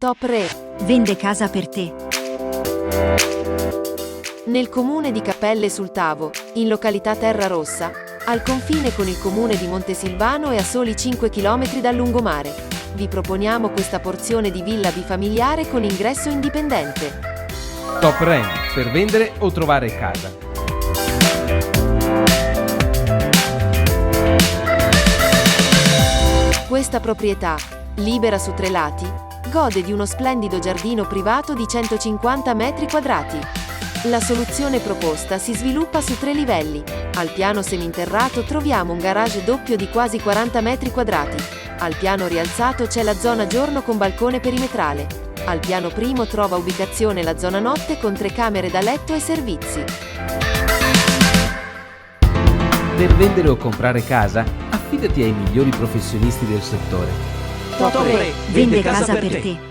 Top Re Vende casa per te. nel comune di Cappelle sul Tavo, in località Terra Rossa, al confine con il comune di Montesilvano e a soli 5 km dal lungomare. Vi proponiamo questa porzione di villa bifamiliare con ingresso indipendente. Top Rent, per vendere o trovare casa. Questa proprietà, libera su 3 lati, gode di uno splendido giardino privato di 150 metri quadrati. La soluzione proposta si sviluppa su 3 livelli. Al piano seminterrato troviamo un garage doppio di quasi 40 metri quadrati. Al piano rialzato c'è la zona giorno con balcone perimetrale. Al piano primo trova ubicazione la zona notte con 3 camere da letto e servizi. Per vendere o comprare casa, affidati ai migliori professionisti del settore. Vende casa per te.